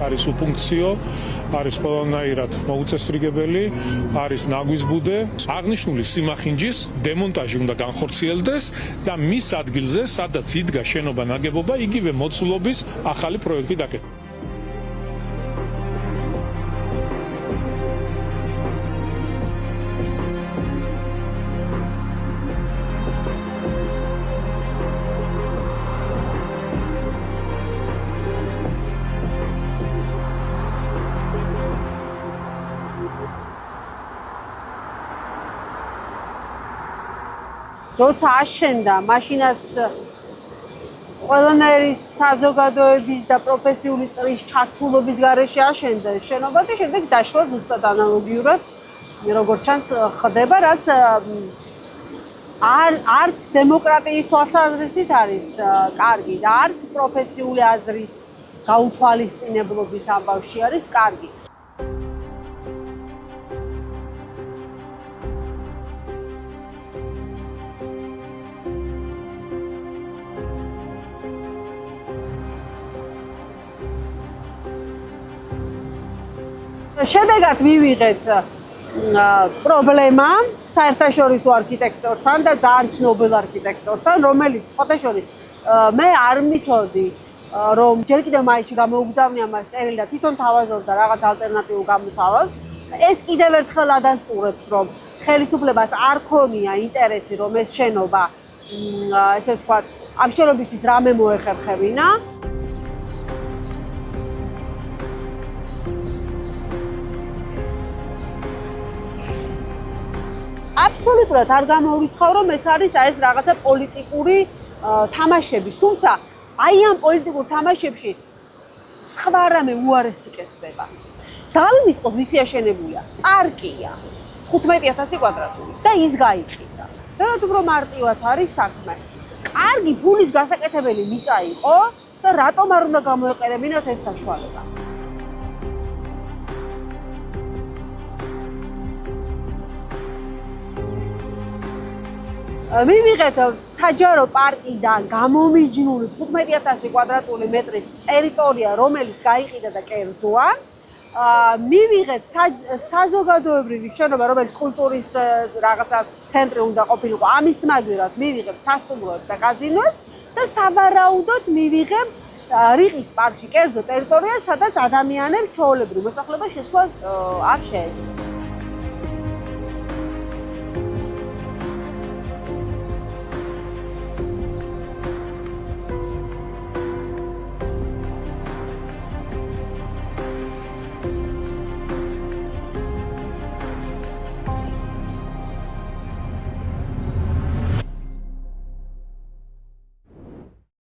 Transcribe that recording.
არის უფუნქციო, არის ყველანაირად მოუწესრიგებელი, არის ნაგვის ბუდე. აღნიშნული სიმახინჯის დემონტაჟი უნდა განხორციელდეს და მის ადგილზე, სადაც იდგა შენობა ნაგებობა, იგივე მოცულობის ახალი პროექტი დაკეთება. როცა აშენდა, მაშინაც ყველანაირი საზოგადოების და პროფესიული წრის ჩართულობის გარეშე აშენდა შენობა და შემდეგ დაშლა ზუსტად ანალოგიურად, როგორც ჩანს ხდება, რაც არც დემოკრატიის თვალსაზრისით არის კარგი და არც პროფესიული აზრის გაუთვალისწინებლობის ამბავში არის კარგი. შედეგად მივიღეთ პრობლემა საერთაშორისო არქიტექტორთან და ძალიან ცნობილ არქიტექტორთან, რომელიც ხოთაშორის მე არ მიცოდი, რომ ჯერ კიდევ მაისში გამოუგზავნია მას წერილი და თვითონ თავაზობდა რაღაც ალტერნატიულ გამოსავალს. ეს კიდევ ერთხელ ადასტურებს, რომ ხელისუფლებას არ ქონია ინტერესი, რომ ეს შენობა, ესე ვთქვათ, ამ შენობისთვის რამე მოეხერხებინა. აბსოლუტურად არ გამოვიცხავ, რომ ეს არის ეს რაღაცა პოლიტიკური თამაშების, თუმცა აი ამ პოლიტიკურ თამაშებში სხვა რამე უარესი კეთდება. დავიწყოთ ვისი აშენებულია. პარკია 15000 კვადრატული და ის გაიყიდა. რაც უფრო მარტივად არის საქმე. კარგი ფულის გასაკეთებელი მიწა იყო და რატომ არ უნდა გამოეყენებინათ ეს საშუალება? მივიღეთ საჯარო პარკიდან გამომიჯნული 15000 კვადრატული მეტრის ტერიტორია, რომელიც გაიყიდა და კერძოა. მივიღეთ საზოგადოებრივი შენობა, რომელიც კულტურის რაღაცა ცენტრი უნდა ყოფილიყო. ამის მაგივრად მივიღეთ სასტუმროებს და კაზინოებს და სავარაუდოდ მივიღეთ რიყის პარკში კერძო ტერიტორია, სადაც ადამიანებს ჩვეულებრივ მოსახლეობას შესვლა არ შეეძლოთ.